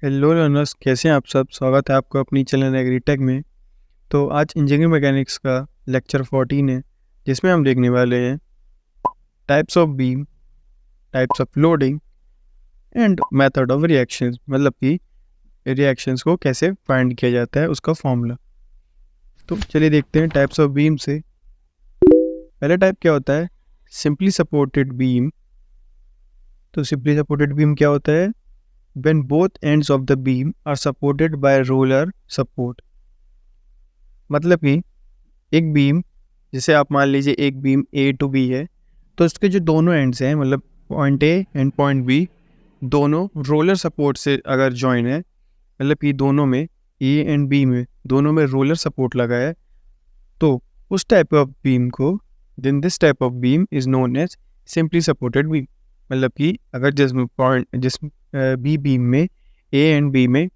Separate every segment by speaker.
Speaker 1: Hello learners, कैसे हैं आप सब। स्वागत है आपका अपनी चैनल एग्रीटेक में। तो आज इंजीनियरिंग मैकेनिक्स का लेक्चर 14 है, जिसमें हम देखने वाले हैं types of beam, types of loading and method of reactions. मतलब कि रिएक्शंस को कैसे फाइंड किया जाता है, उसका फॉर्मूला। तो चलिए देखते हैं टाइप्स ऑफ बीम से। पहला टाइप क्या होता है? Simply supported beam. तो सिंपली सपोर्टेड बीम क्या होता है? When both ends of the beam are supported by roller support. मतलब कि एक बीम, जैसे आप मान लीजिए एक बीम ए टू बी है, तो इसके जो दोनों एंड्स हैं, मतलब point A and point B, दोनों रोलर सपोर्ट से अगर जॉइन है, मतलब कि दोनों में, ए एंड बी में, दोनों में रोलर सपोर्ट लगा है, तो उस टाइप ऑफ बीम को, then this type of beam is known as simply supported beam. मतलब कि अगर जिस बी बीम में ए एंड बी में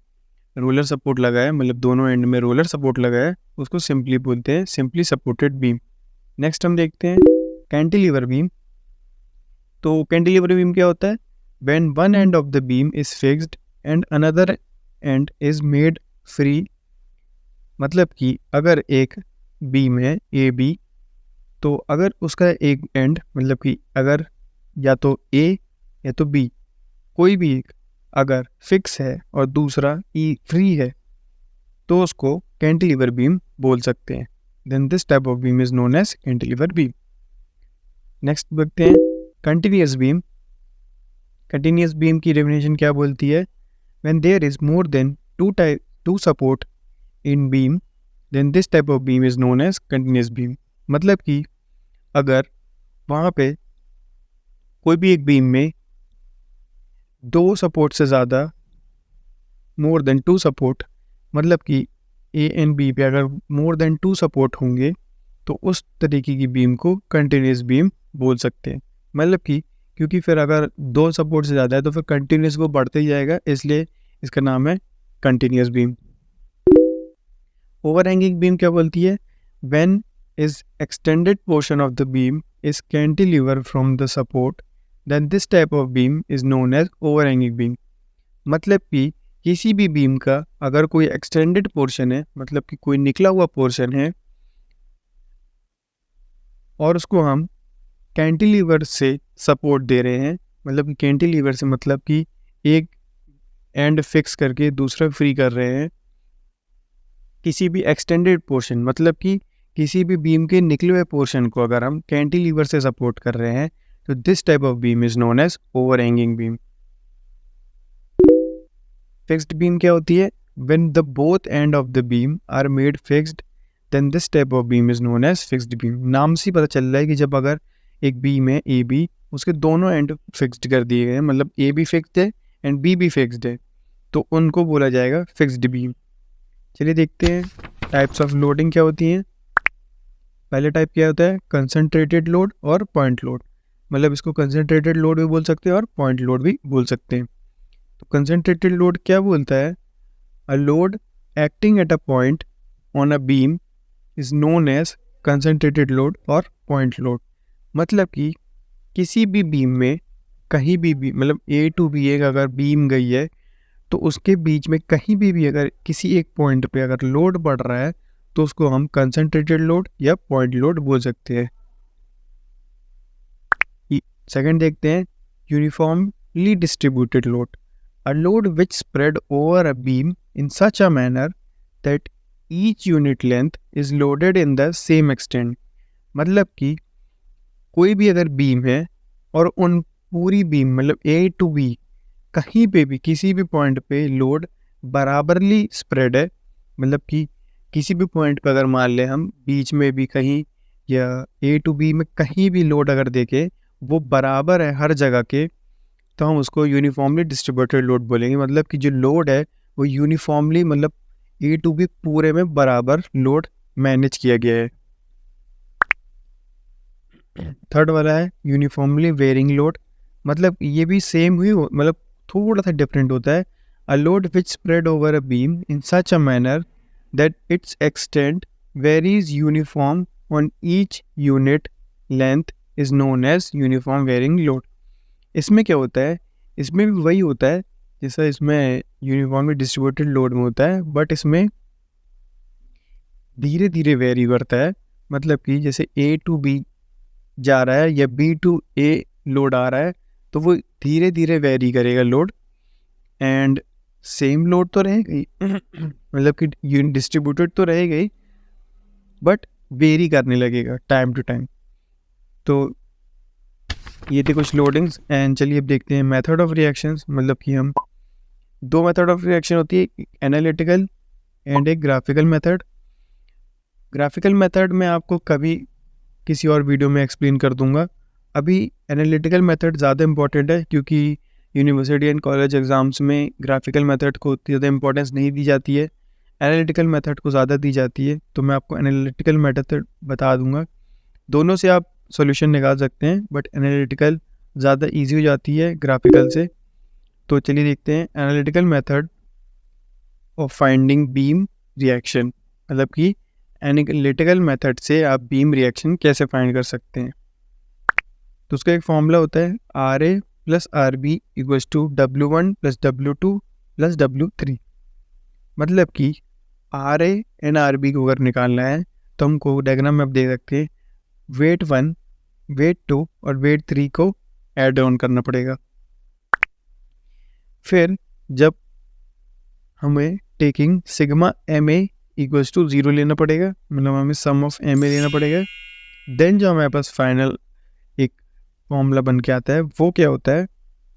Speaker 1: रोलर सपोर्ट लगा है, मतलब दोनों एंड में रोलर सपोर्ट लगा है, उसको सिंपली बोलते हैं सिंपली सपोर्टेड बीम। नेक्स्ट हम देखते हैं कैंटिलीवर बीम। तो कैंटिलीवर बीम क्या होता है? When one and of the beam is fixed and another and is made free. मतलब कि अगर एक बीम है ए बी, तो अगर उसका एक एंड, मतलब कि अगर या तो ए या तो बी, कोई भी एक अगर फिक्स है और दूसरा ई फ्री है, तो उसको कैंटिलीवर बीम बोल सकते हैं। Then this type of beam is known as cantilever beam. Next देखते हैं कंटिन्यूअस बीम। कंटिन्यूअस बीम की डेफिनेशन क्या बोलती है? When there is more than two support in beam, then this type of beam is known as continuous beam. मतलब कि अगर वहाँ पे कोई भी एक बीम में दो सपोर्ट से ज़्यादा, मोर देन टू सपोर्ट, मतलब कि ए एंड बी पे अगर मोर देन टू सपोर्ट होंगे, तो उस तरीके की बीम को कंटिन्यूस बीम बोल सकते हैं। मतलब कि क्योंकि फिर अगर दो सपोर्ट से ज़्यादा है तो फिर कंटिन्यूस वो बढ़ते ही जाएगा, इसलिए इसका नाम है कंटिन्यूस बीम। ओवरहैंगिंग बीम क्या बोलती है? When is extended portion of the beam is cantilever from the support, then this type of beam is known as overhanging beam. मतलब कि किसी भी बीम का अगर कोई एक्सटेंडेड पोर्शन है, मतलब कि कोई निकला हुआ पोर्शन है, और उसको हम कैंटिलीवर से सपोर्ट दे रहे हैं, मतलब कि कैंटिलीवर से मतलब कि एक एंड फिक्स करके दूसरा फ्री कर रहे हैं, किसी भी एक्सटेंडेड पोर्शन, मतलब कि किसी भी बीम के निकले हुए पोर्शन को अगर हम कैंटिलीवर से सपोर्ट कर रहे हैं, तो this type of beam is known as overhanging beam. Fixed beam क्या होती है? When the both end of the beam are made fixed, then this type of beam is known as fixed beam. नाम से पता चल रहा है कि जब अगर एक बीम है ए बी, उसके दोनों एंड फिक्स्ड कर दिए गए हैं, मतलब ए भी फिक्स्ड है एंड बी भी फिक्स्ड है, तो उनको बोला जाएगा फिक्स्ड बीम। चलिए देखते हैं टाइप्स ऑफ लोडिंग क्या होती हैं। पहले टाइप क्या होता है? कंसंट्रेटेड लोड और पॉइंट लोड। मतलब इसको कंसंट्रेटेड लोड भी बोल सकते हैं और पॉइंट लोड भी बोल सकते हैं। तो कंसंट्रेटेड लोड क्या बोलता है? A load acting at a point on a beam is known as concentrated load और point load। मतलब कि किसी भी बीम में कहीं भी मतलब ए टू बी एक अगर बीम गई है, तो उसके बीच में कहीं भी अगर किसी एक पॉइंट पे अगर लोड बढ़ रहा है, तो उसको हम कंसंट्रेटेड लोड या पॉइंट लोड बोल सकते हैं। सेकंड देखते हैं uniformly distributed load. A load which spread over a beam in such a manner that each unit length is loaded in the same extent। मतलब कि कोई भी अगर बीम है और उन पूरी बीम, मतलब ए टू बी, कहीं पे भी किसी भी पॉइंट पे लोड बराबरली स्प्रेड है, मतलब कि किसी भी पॉइंट पे अगर मान लें हम बीच में भी कहीं, या ए टू बी में कहीं भी लोड अगर देखें वो बराबर है हर जगह के, तो हम उसको यूनिफॉर्मली डिस्ट्रीब्यूटेड लोड बोलेंगे। मतलब कि जो लोड है वो यूनिफॉर्मली, मतलब ए टू बी पूरे में बराबर लोड मैनेज किया गया है। थर्ड वाला है यूनिफॉर्मली वेरिंग लोड। मतलब ये भी सेम हुई, मतलब थोड़ा सा डिफरेंट होता है। A load which spread over a beam in such a manner that its extent varies uniform on each unit length is known as uniform varying load. इसमें क्या होता है? इसमें भी वही होता है जैसा इसमें यूनिफॉर्मली डिस्ट्रीब्यूटेड लोड में होता है, बट इसमें धीरे धीरे वेरी करता है। मतलब कि जैसे ए टू बी जा रहा है या बी टू ए लोड आ रहा है, तो वो धीरे धीरे वेरी करेगा लोड, एंड सेम लोड तो रहेगा ही मतलब कि डिस्ट्रीब्यूटेड तो रहेगा ही, बट वेरी करने लगेगा टाइम टू टाइम। तो ये थे कुछ लोडिंग्स, एंड चलिए अब देखते हैं मेथड ऑफ रिएक्शंस। मतलब कि हम दो मेथड ऑफ रिएक्शन होती है, एनालिटिकल एंड एक ग्राफिकल मेथड। ग्राफिकल मेथड में आपको कभी किसी और वीडियो में एक्सप्लेन कर दूंगा। अभी एनालिटिकल मेथड ज़्यादा इंपॉर्टेंट है, क्योंकि यूनिवर्सिटी एंड कॉलेज एग्ज़ाम्स में ग्राफिकल मेथड को उतनी ज़्यादा इंपॉर्टेंस नहीं दी जाती है, एनालिटिकल मेथड को ज़्यादा दी जाती है। तो मैं आपको एनालिटिकल मेथड बता दूंगा। दोनों से आप सॉल्यूशन निकाल सकते हैं, बट एनालिटिकल ज़्यादा ईजी हो जाती है ग्राफिकल से। तो चलिए देखते हैं analytical method of finding beam reaction. मतलब कि एनालिटिकल मेथड से आप बीम रिएक्शन कैसे फाइंड कर सकते हैं। तो उसका एक फॉर्मूला होता है R A plus R B equals to W1 plus W2 plus W3। मतलब कि R A and R B को अगर निकालना है तो हमको डायग्राम में आप देख सकते हैं, वेट 1, वेट 2 और वेट 3 को ऐड ऑन करना पड़ेगा। फिर जब हमें taking sigma M A equals to 0 लेना पड़ेगा, मतलब हमें सम ऑफ एम ए लेना पड़ेगा। देन जो हमारे पास फाइनल एक फॉर्मूला बन के आता है वो क्या होता है,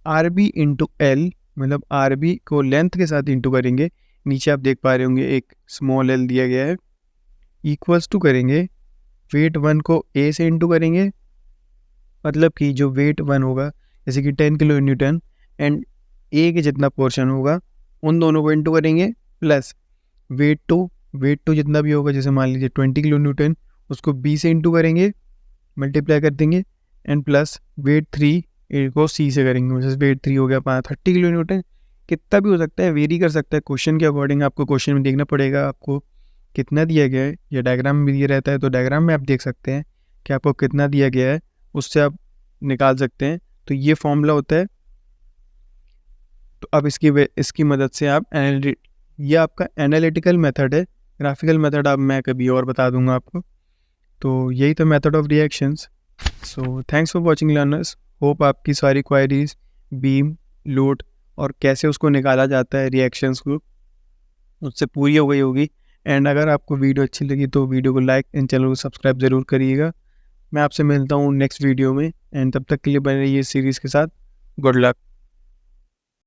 Speaker 1: आर बी इंटू एल, मतलब आर बी को लेंथ के साथ इंटू करेंगे, नीचे आप देख पा रहे होंगे एक स्मॉल एल दिया गया है, इक्वल्स टू करेंगे वेट 1 को ए से इंटू करेंगे। मतलब कि जो वेट 1 होगा जैसे कि 10 किलो न्यूटन, एंड ए के जितना पोर्शन होगा उन दोनों को इंटू करेंगे, प्लस वेट 2 जितना भी होगा, जैसे मान लीजिए 20 किलो न्यूटन, उसको बी से इंटू करेंगे, मल्टीप्लाई कर देंगे, एंड प्लस वेट 3 को सी से करेंगे। जैसे वेट 3 हो गया 30 किलो न्यूटन, कितना भी हो सकता है, वेरी कर सकता है क्वेश्चन के अकॉर्डिंग। आपको क्वेश्चन में देखना पड़ेगा आपको कितना दिया गया है, या डायग्राम में दिया रहता है तो डायग्राम में आप देख सकते हैं कि आपको कितना दिया गया है, उससे आप निकाल सकते हैं। तो ये फॉर्मूला होता है। तो अब इसकी मदद से आप ये आपका एनालिटिकल मेथड है। ग्राफिकल मेथड अब मैं कभी और बता दूंगा आपको। तो यही तो method of reactions. So thanks for watching learners. Hope आपकी सारी क्वायरीज बीम, लोड और कैसे उसको निकाला जाता है रिएक्शंस को, उससे पूरी हो गई होगी। एंड अगर आपको वीडियो अच्छी लगी तो वीडियो को लाइक एंड चैनल को सब्सक्राइब ज़रूर करिएगा। मैं आपसे मिलता हूँ नेक्स्ट वीडियो में, एंड तब तक के लिए बने रहिए इस सीरीज़ के साथ। Good luck.